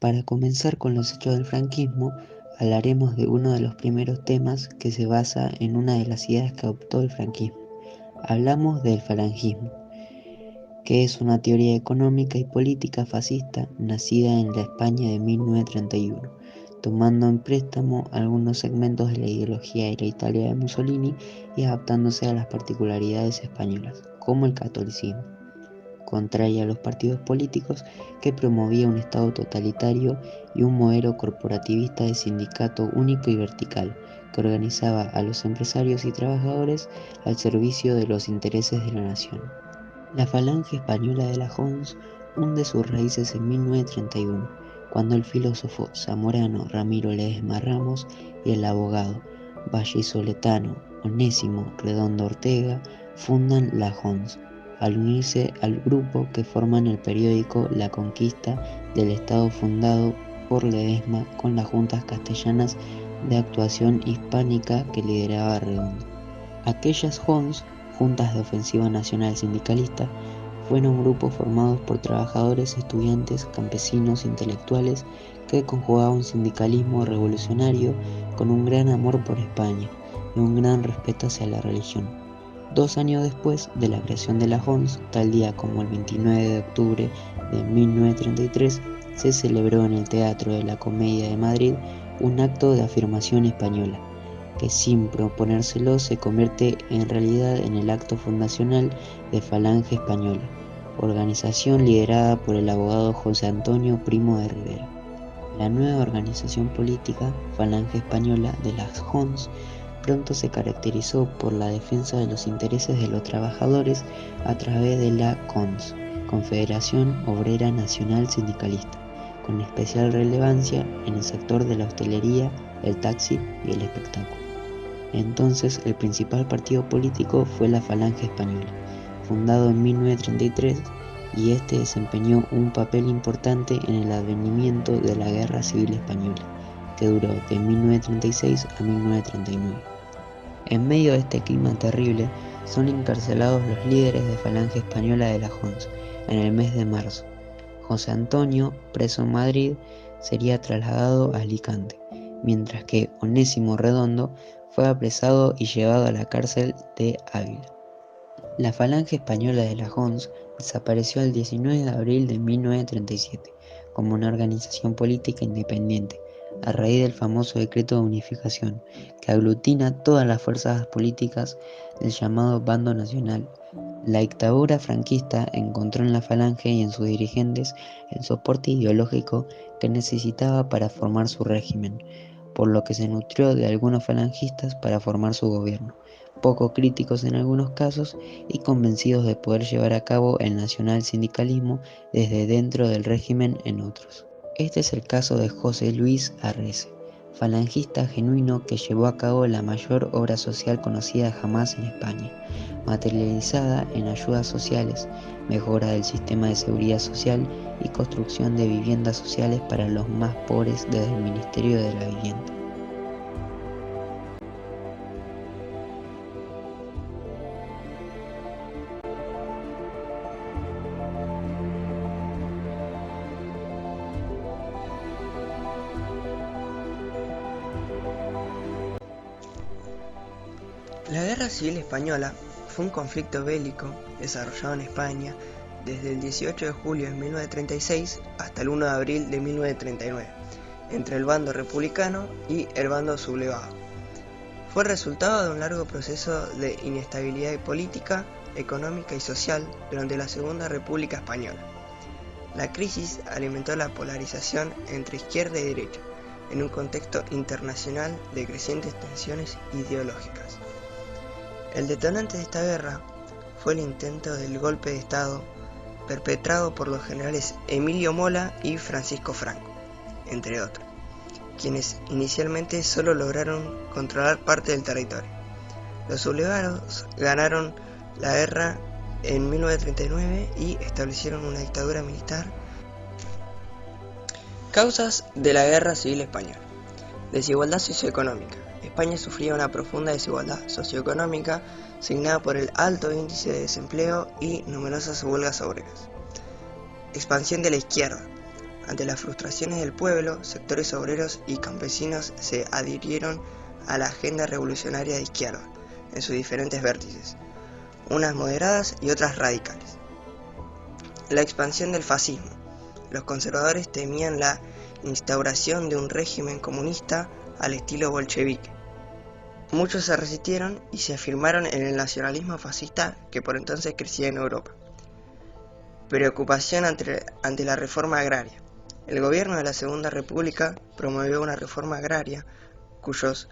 Para comenzar con los hechos del franquismo, hablaremos de uno de los primeros temas que se basa en una de las ideas que adoptó el franquismo. Hablamos del falangismo, que es una teoría económica y política fascista nacida en la España de 1931, tomando en préstamo algunos segmentos de la ideología de la Italia de Mussolini y adaptándose a las particularidades españolas, como el catolicismo, contraria a los partidos políticos que promovía un Estado totalitario y un modelo corporativista de sindicato único y vertical, que organizaba a los empresarios y trabajadores al servicio de los intereses de la nación. La Falange Española de la Homs hunde sus raíces en 1931, cuando el filósofo zamorano Ramiro Ledesma Ramos y el abogado vallisoletano Onésimo Redondo Ortega fundan la Homs, al unirse al grupo que forman el periódico La Conquista del Estado fundado por Ledesma con las juntas castellanas de actuación hispánica que lideraba Redondo. Aquellas Homs, Juntas de Ofensiva Nacional Sindicalista, fueron grupos formados por trabajadores, estudiantes, campesinos, intelectuales que conjugaban un sindicalismo revolucionario con un gran amor por España y un gran respeto hacia la religión. 2 años después de la creación de la Homs, tal día como el 29 de octubre de 1933, se celebró en el Teatro de la Comedia de Madrid un acto de afirmación española, que sin proponérselo se convierte en realidad en el acto fundacional de Falange Española, organización liderada por el abogado José Antonio Primo de Rivera. La nueva organización política, Falange Española de las Homs, pronto se caracterizó por la defensa de los intereses de los trabajadores a través de la CONS, Confederación Obrera Nacional Sindicalista, con especial relevancia en el sector de la hostelería, el taxi y el espectáculo. Entonces, el principal partido político fue la Falange Española, fundado en 1933, y este desempeñó un papel importante en el advenimiento de la Guerra Civil Española, que duró de 1936 a 1939. En medio de este clima terrible, son encarcelados los líderes de Falange Española de la Homs en el mes de marzo. José Antonio, preso en Madrid, sería trasladado a Alicante, mientras que Onésimo Redondo fue apresado y llevado a la cárcel de Ávila. La Falange Española de la Homs desapareció el 19 de abril de 1937 como una organización política independiente, a raíz del famoso decreto de unificación, que aglutina todas las fuerzas políticas del llamado Bando Nacional. La dictadura franquista encontró en la Falange y en sus dirigentes el soporte ideológico que necesitaba para formar su régimen, por lo que se nutrió de algunos falangistas para formar su gobierno, poco críticos en algunos casos y convencidos de poder llevar a cabo el nacional sindicalismo desde dentro del régimen en otros. Este es el caso de José Luis Arrese, falangista genuino que llevó a cabo la mayor obra social conocida jamás en España, materializada en ayudas sociales, mejora del sistema de seguridad social y construcción de viviendas sociales para los más pobres desde el Ministerio de la Vivienda. La Guerra Civil Española fue un conflicto bélico desarrollado en España desde el 18 de julio de 1936 hasta el 1 de abril de 1939, entre el bando republicano y el bando sublevado. Fue el resultado de un largo proceso de inestabilidad política, económica y social durante la Segunda República Española. La crisis alimentó la polarización entre izquierda y derecha, en un contexto internacional de crecientes tensiones ideológicas. El detonante de esta guerra fue el intento del golpe de Estado perpetrado por los generales Emilio Mola y Francisco Franco, entre otros, quienes inicialmente solo lograron controlar parte del territorio. Los sublevados ganaron la guerra en 1939 y establecieron una dictadura militar. Causas de la Guerra Civil Española. Desigualdad socioeconómica. España sufría una profunda desigualdad socioeconómica signada por el alto índice de desempleo y numerosas huelgas obreras. Expansión de la izquierda. Ante las frustraciones del pueblo, sectores obreros y campesinos se adhirieron a la agenda revolucionaria de izquierda, en sus diferentes vértices, unas moderadas y otras radicales. La expansión del fascismo. Los conservadores temían la instauración de un régimen comunista al estilo bolchevique. Muchos se resistieron y se afirmaron en el nacionalismo fascista que por entonces crecía en Europa. Preocupación ante la reforma agraria. El gobierno de la Segunda República promovió una reforma agraria cuyos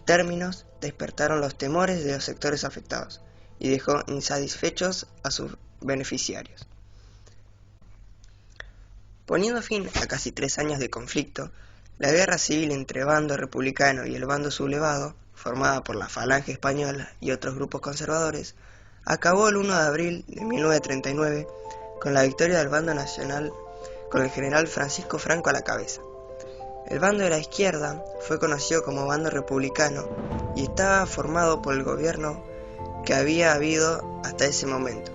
términos despertaron los temores de los sectores afectados y dejó insatisfechos a sus beneficiarios. Poniendo fin a casi 3 años de conflicto, la guerra civil entre el bando republicano y el bando sublevado, formada por la Falange Española y otros grupos conservadores, acabó el 1 de abril de 1939 con la victoria del bando nacional con el general Francisco Franco a la cabeza. El bando de la izquierda fue conocido como bando republicano y estaba formado por el gobierno que había habido hasta ese momento,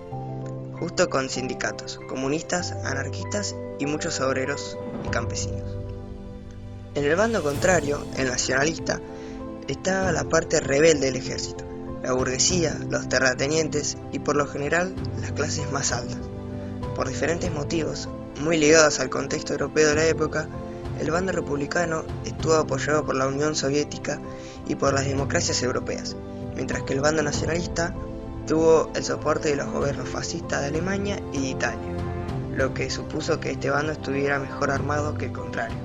justo con sindicatos, comunistas, anarquistas y muchos obreros y campesinos. En el bando contrario, el nacionalista, estaba la parte rebelde del ejército, la burguesía, los terratenientes y por lo general las clases más altas. Por diferentes motivos, muy ligados al contexto europeo de la época, el bando republicano estuvo apoyado por la Unión Soviética y por las democracias europeas, mientras que el bando nacionalista tuvo el soporte de los gobiernos fascistas de Alemania y de Italia, lo que supuso que este bando estuviera mejor armado que el contrario.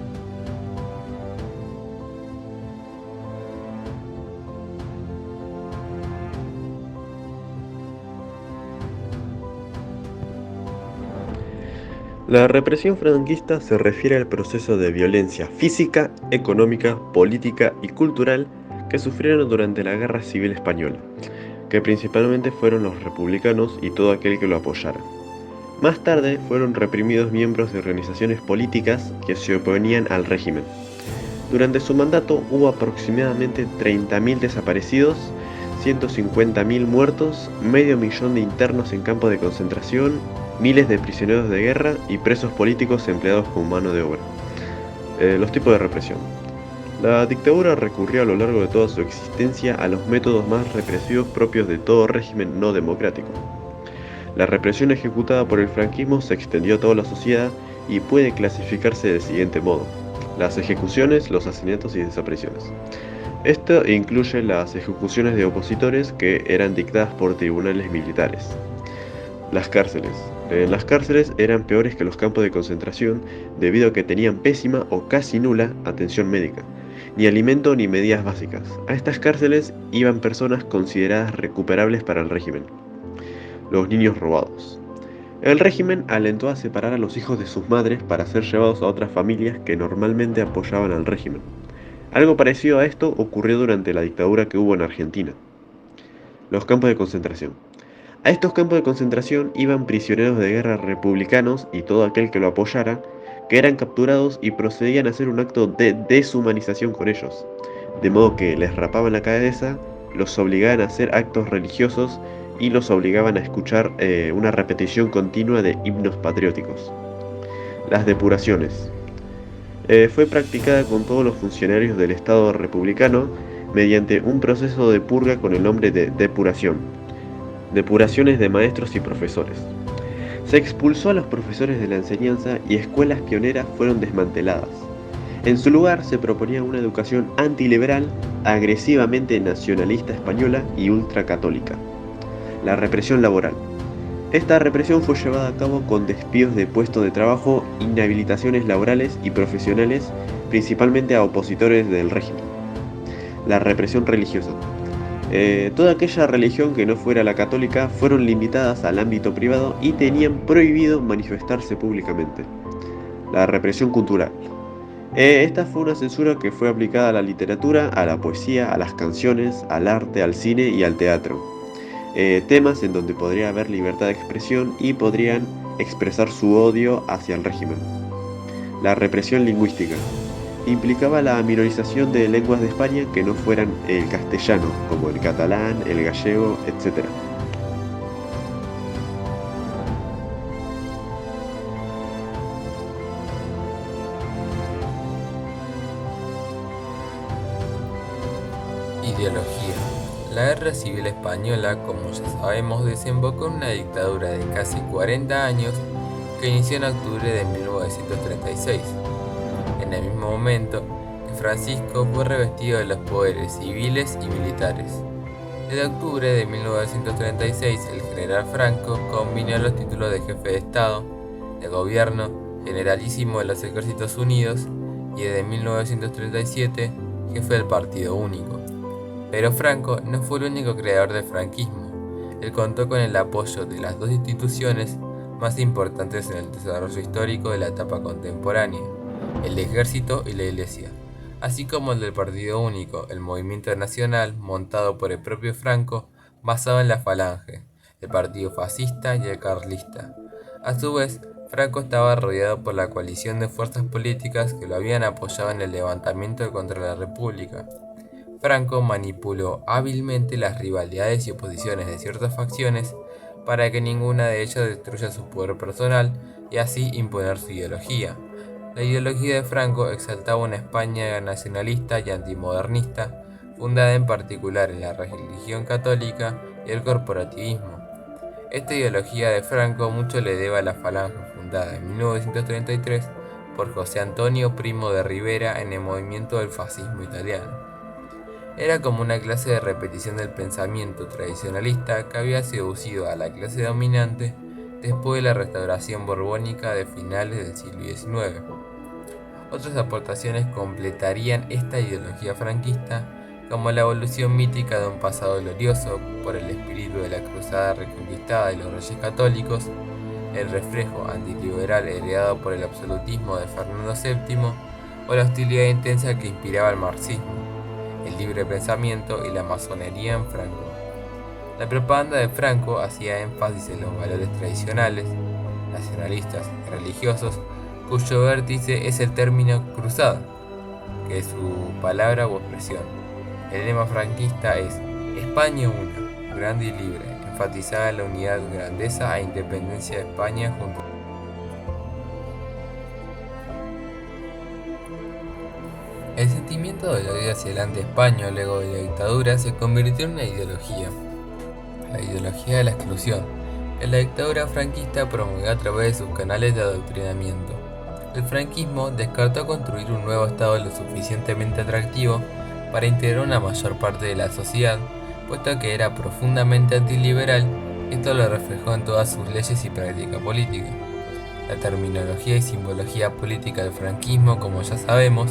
La represión franquista se refiere al proceso de violencia física, económica, política y cultural que sufrieron durante la Guerra Civil Española, que principalmente fueron los republicanos y todo aquel que lo apoyara. Más tarde fueron reprimidos miembros de organizaciones políticas que se oponían al régimen. Durante su mandato hubo aproximadamente 30.000 desaparecidos, 150.000 muertos, 500.000 de internos en campos de concentración, miles de prisioneros de guerra y presos políticos empleados como mano de obra. Los tipos de represión. La dictadura recurrió a lo largo de toda su existencia a los métodos más represivos propios de todo régimen no democrático. La represión ejecutada por el franquismo se extendió a toda la sociedad y puede clasificarse del siguiente modo: las ejecuciones, los asesinatos y desapariciones. Esto incluye las ejecuciones de opositores que eran dictadas por tribunales militares. Las cárceles. Las cárceles eran peores que los campos de concentración debido a que tenían pésima o casi nula atención médica, ni alimento ni medidas básicas. A estas cárceles iban personas consideradas recuperables para el régimen. Los niños robados. El régimen alentó a separar a los hijos de sus madres para ser llevados a otras familias que normalmente apoyaban al régimen. Algo parecido a esto ocurrió durante la dictadura que hubo en Argentina. Los campos de concentración. A estos campos de concentración iban prisioneros de guerra republicanos y todo aquel que lo apoyara, que eran capturados y procedían a hacer un acto de deshumanización con ellos, de modo que les rapaban la cabeza, los obligaban a hacer actos religiosos y los obligaban a escuchar una repetición continua de himnos patrióticos. Las depuraciones. Fue practicada con todos los funcionarios del Estado republicano mediante un proceso de purga con el nombre de depuración. Depuraciones de maestros y profesores. Se expulsó a los profesores de la enseñanza y escuelas pioneras fueron desmanteladas. En su lugar se proponía una educación antiliberal, agresivamente nacionalista española y ultracatólica. La represión laboral. Esta represión fue llevada a cabo con despidos de puestos de trabajo, inhabilitaciones laborales y profesionales, principalmente a opositores del régimen. La represión religiosa. Toda aquella religión que no fuera la católica fueron limitadas al ámbito privado y tenían prohibido manifestarse públicamente. La represión cultural. Esta fue una censura que fue aplicada a la literatura, a la poesía, a las canciones, al arte, al cine y al teatro. Temas en donde podría haber libertad de expresión y podrían expresar su odio hacia el régimen. La represión lingüística. Implicaba la minorización de lenguas de España que no fueran el castellano, como el catalán, el gallego, etc. Ideología. La Guerra Civil Española, como ya sabemos, desembocó en una dictadura de casi 40 años que inició en octubre de 1936. En el mismo momento que Francisco fue revestido de los poderes civiles y militares. Desde octubre de 1936, el general Franco combinó los títulos de jefe de Estado, de gobierno, generalísimo de los Ejércitos Unidos y desde 1937, jefe del Partido Único. Pero Franco no fue el único creador del franquismo. Él contó con el apoyo de las dos instituciones más importantes en el desarrollo histórico de la etapa contemporánea, el Ejército y la Iglesia, así como el del Partido Único, el movimiento nacional montado por el propio Franco, basado en la Falange, el partido fascista y el carlista. A su vez, Franco estaba rodeado por la coalición de fuerzas políticas que lo habían apoyado en el levantamiento contra la República. Franco manipuló hábilmente las rivalidades y oposiciones de ciertas facciones para que ninguna de ellas destruya su poder personal y así imponer su ideología. La ideología de Franco exaltaba una España nacionalista y antimodernista, fundada en particular en la religión católica y el corporativismo. Esta ideología de Franco mucho le debe a la Falange, fundada en 1933 por José Antonio Primo de Rivera en el movimiento del fascismo italiano. Era como una clase de repetición del pensamiento tradicionalista que había seducido a la clase dominante después de la restauración borbónica de finales del siglo XIX. Otras aportaciones completarían esta ideología franquista, como la evolución mítica de un pasado glorioso por el espíritu de la cruzada reconquistada de los reyes católicos, el reflejo antiliberal heredado por el absolutismo de Fernando VII o la hostilidad intensa que inspiraba el marxismo, el libre pensamiento y la masonería en Franco. La propaganda de Franco hacía énfasis en los valores tradicionales, nacionalistas y religiosos, cuyo vértice es el término cruzada, que es su palabra o expresión. El lema franquista es España una, grande y libre, enfatizada en la unidad, grandeza e independencia de España junto a el sentimiento de odio hacia el anti-español luego de la dictadura se convirtió en una ideología, la ideología de la exclusión, que la dictadura franquista promulgó a través de sus canales de adoctrinamiento. El franquismo descartó construir un nuevo Estado lo suficientemente atractivo para integrar una mayor parte de la sociedad, puesto que era profundamente antiliberal. Esto lo reflejó en todas sus leyes y práctica política. La terminología y simbología política del franquismo, como ya sabemos,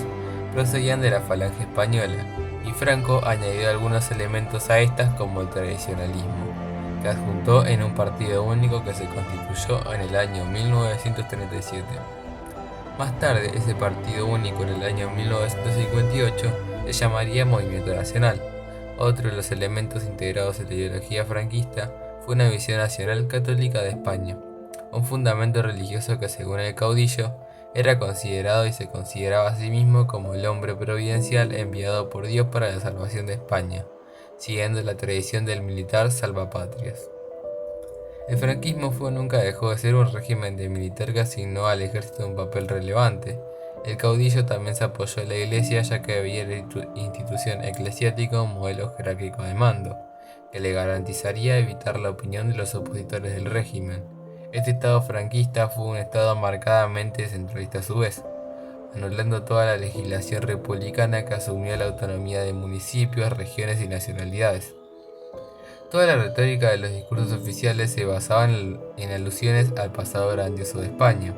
procedían de la Falange española, y Franco añadió algunos elementos a estas como el tradicionalismo, que adjuntó en un partido único que se constituyó en el año 1937. Más tarde, ese partido único en el año 1958 se llamaría Movimiento Nacional. Otro de los elementos integrados en la ideología franquista fue una visión nacional católica de España, un fundamento religioso que, según el caudillo, era considerado y se consideraba a sí mismo como el hombre providencial enviado por Dios para la salvación de España, siguiendo la tradición del militar salvapatrias. El franquismo nunca dejó de ser un régimen de militar que asignó al ejército un papel relevante. El caudillo también se apoyó en la Iglesia, ya que veía la institución eclesiástica un modelo jerárquico de mando, que le garantizaría evitar la opinión de los opositores del régimen. Este Estado franquista fue un Estado marcadamente centralista a su vez, anulando toda la legislación republicana que asumía la autonomía de municipios, regiones y nacionalidades. Toda la retórica de los discursos oficiales se basaba en alusiones al pasado grandioso de España.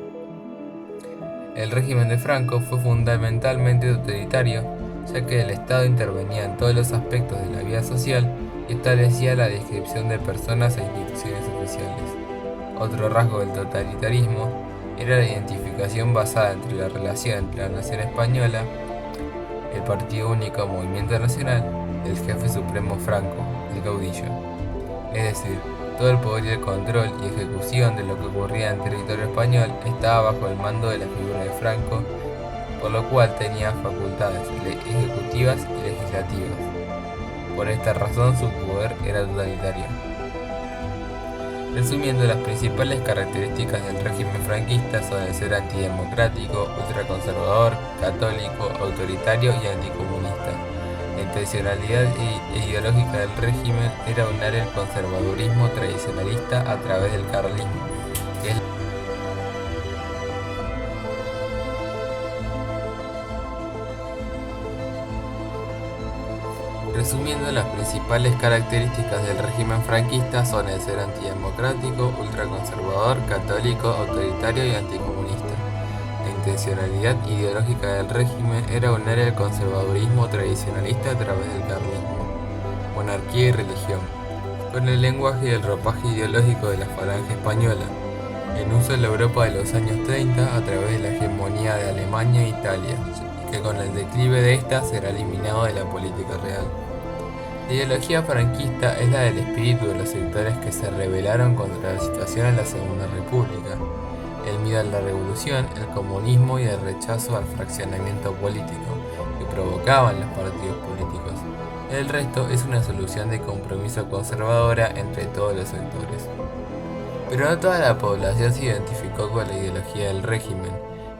El régimen de Franco fue fundamentalmente autoritario, ya que el Estado intervenía en todos los aspectos de la vida social y establecía la descripción de personas e instituciones oficiales. Otro rasgo del totalitarismo era la identificación basada entre la relación entre la nación española, el Partido Único Movimiento Nacional, y el jefe supremo Franco, el caudillo. Es decir, todo el poder y el control y ejecución de lo que ocurría en territorio español estaba bajo el mando de la figura de Franco, por lo cual tenía facultades ejecutivas y legislativas. Por esta razón su poder era totalitario. Resumiendo, las principales características del régimen franquista son el ser antidemocrático, ultraconservador, católico, autoritario y anticomunista. En intencionalidad ideológica del régimen era unar el conservadurismo tradicionalista a través del carlismo, que es Resumiendo, las principales características del régimen franquista son el ser antidemocrático, ultraconservador, católico, autoritario y anticomunista. La intencionalidad ideológica del régimen era unir el conservadurismo tradicionalista a través del carlismo, monarquía y religión, con el lenguaje y el ropaje ideológico de la falange española, en uso en la Europa de los años 30 a través de la hegemonía de Alemania e Italia, y que con el declive de esta será eliminado de la política real. La ideología franquista es la del espíritu de los sectores que se rebelaron contra la situación en la Segunda República, el miedo a la revolución, el comunismo y el rechazo al fraccionamiento político que provocaban los partidos políticos. El resto es una solución de compromiso conservadora entre todos los sectores. Pero no toda la población se identificó con la ideología del régimen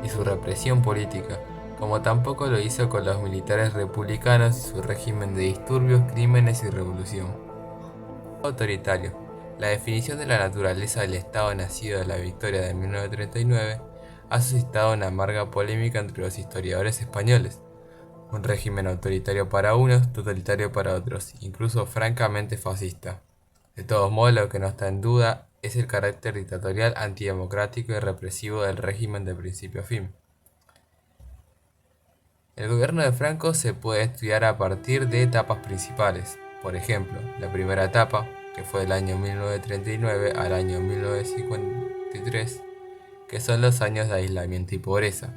y su represión política, como tampoco lo hizo con los militares republicanos y su régimen de disturbios, crímenes y revolución. Autoritario. La definición de la naturaleza del Estado nacido de la victoria de 1939 ha suscitado una amarga polémica entre los historiadores españoles. Un régimen autoritario para unos, totalitario para otros, incluso francamente fascista. De todos modos, lo que no está en duda es el carácter dictatorial, antidemocrático y represivo del régimen de principio a fin. El gobierno de Franco se puede estudiar a partir de etapas principales. Por ejemplo, la primera etapa, que fue del año 1939 al año 1953, que son los años de aislamiento y pobreza.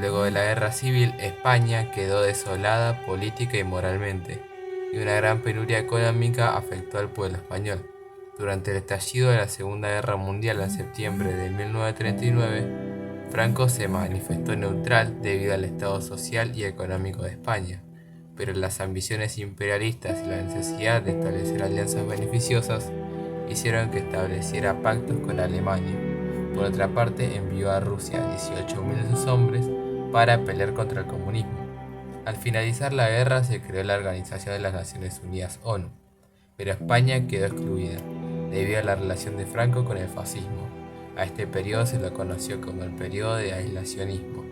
Luego de la guerra civil, España quedó desolada política y moralmente, y una gran penuria económica afectó al pueblo español. Durante el estallido de la Segunda Guerra Mundial en septiembre de 1939, Franco se manifestó neutral debido al estado social y económico de España, pero las ambiciones imperialistas y la necesidad de establecer alianzas beneficiosas hicieron que estableciera pactos con Alemania. Por otra parte, envió a Rusia 18.000 de sus hombres para pelear contra el comunismo. Al finalizar la guerra se creó la Organización de las Naciones Unidas, ONU, pero España quedó excluida, debido a la relación de Franco con el fascismo. A este periodo se lo conoció como el periodo de aislacionismo,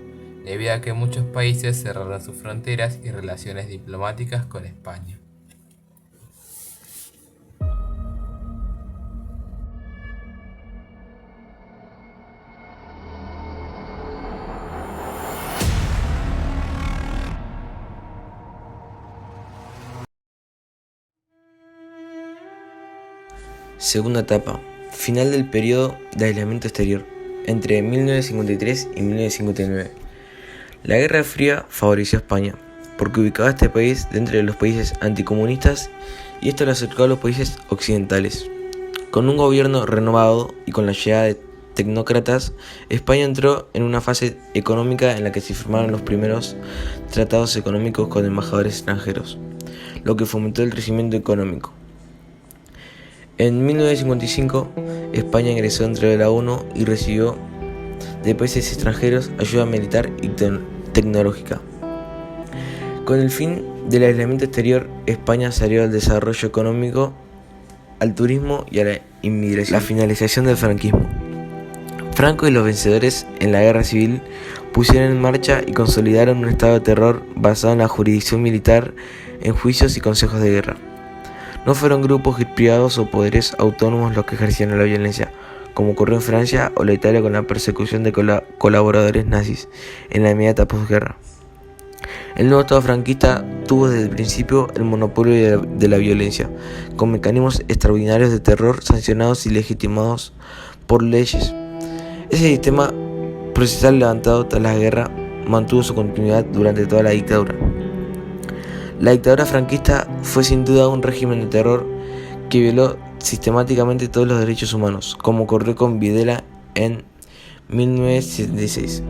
debido a que muchos países cerraron sus fronteras y relaciones diplomáticas con España. Segunda etapa. Final del periodo de aislamiento exterior, entre 1953 y 1959. La Guerra Fría favoreció a España, porque ubicaba a este país dentro de los países anticomunistas y esto lo acercó a los países occidentales. Con un gobierno renovado y con la llegada de tecnócratas, España entró en una fase económica en la que se firmaron los primeros tratados económicos con embajadores extranjeros, lo que fomentó el crecimiento económico. En 1955, España ingresó dentro de la ONU y recibió de países extranjeros ayuda militar y tecnológica. Con el fin del aislamiento exterior, España se abrió al desarrollo económico, al turismo y a la inmigración. La finalización del franquismo. Franco y los vencedores en la guerra civil pusieron en marcha y consolidaron un estado de terror basado en la jurisdicción militar, en juicios y consejos de guerra. No fueron grupos privados o poderes autónomos los que ejercían la violencia, como ocurrió en Francia o la Italia con la persecución de colaboradores nazis en la inmediata posguerra. El nuevo Estado franquista tuvo desde el principio el monopolio de la violencia, con mecanismos extraordinarios de terror sancionados y legitimados por leyes. Ese sistema procesal levantado tras la guerra mantuvo su continuidad durante toda la dictadura. La dictadura franquista fue sin duda un régimen de terror que violó sistemáticamente todos los derechos humanos, como ocurrió con Videla en 1976.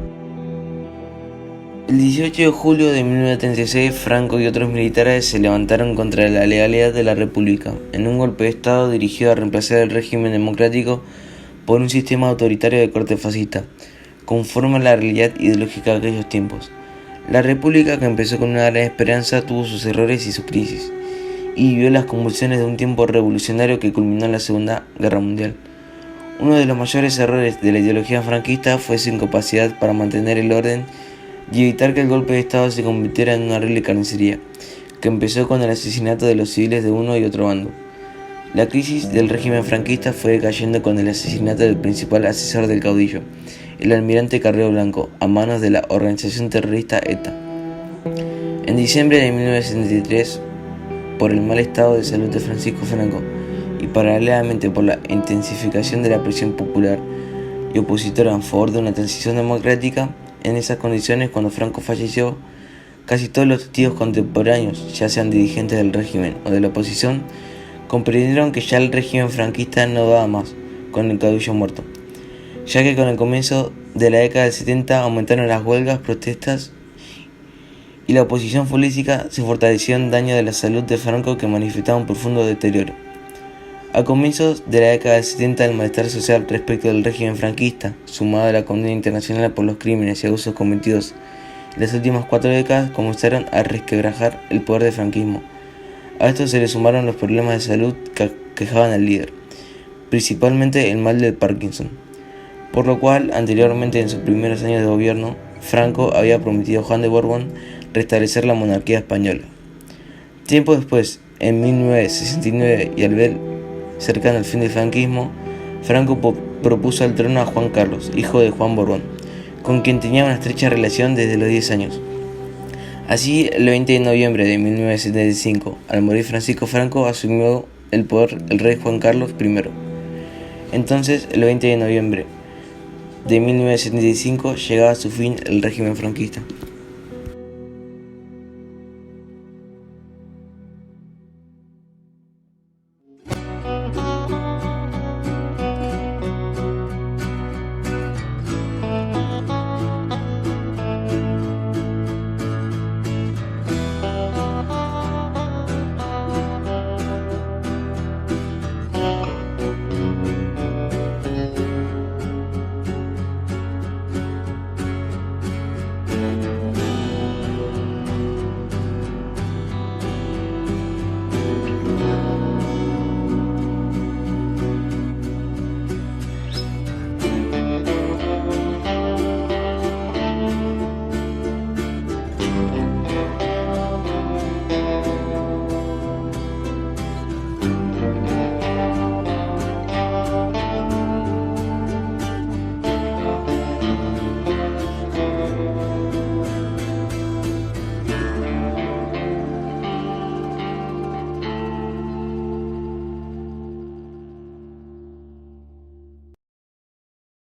El 18 de julio de 1936, Franco y otros militares se levantaron contra la legalidad de la República, en un golpe de Estado dirigido a reemplazar el régimen democrático por un sistema autoritario de corte fascista, conforme a la realidad ideológica de aquellos tiempos. La república, que empezó con una gran esperanza, tuvo sus errores y sus crisis, y vivió las convulsiones de un tiempo revolucionario que culminó en la Segunda Guerra Mundial. Uno de los mayores errores de la ideología franquista fue su incapacidad para mantener el orden y evitar que el golpe de Estado se convirtiera en una horrible carnicería, que empezó con el asesinato de los civiles de uno y otro bando. La crisis del régimen franquista fue decayendo con el asesinato del principal asesor del caudillo, el almirante Carrero Blanco, a manos de la organización terrorista ETA. En diciembre de 1973, por el mal estado de salud de Francisco Franco y paralelamente por la intensificación de la presión popular y opositora en favor de una transición democrática, en esas condiciones, cuando Franco falleció, casi todos los testigos contemporáneos, ya sean dirigentes del régimen o de la oposición, comprendieron que ya el régimen franquista no daba más con el caudillo muerto, ya que con el comienzo de la década del 70 aumentaron las huelgas, protestas y la oposición política se fortaleció en daño de la salud de Franco, que manifestaba un profundo deterioro. A comienzos de la década del 70, el malestar social respecto del régimen franquista, sumado a la condena internacional por los crímenes y abusos cometidos en las últimas 4 décadas, comenzaron a resquebrajar el poder del franquismo. A esto se le sumaron los problemas de salud que aquejaban al líder, principalmente el mal del Parkinson, por lo cual, anteriormente en sus primeros años de gobierno, Franco había prometido a Juan de Borbón restablecer la monarquía española. Tiempo después, en 1969, y al ver cercano al fin del franquismo, Franco propuso al trono a Juan Carlos, hijo de Juan Borbón, con quien tenía una estrecha relación desde los 10 años. Así, el 20 de noviembre de 1975, al morir Francisco Franco, asumió el poder el rey Juan Carlos I. Entonces, el 20 de noviembre de 1975, llegaba a su fin el régimen franquista.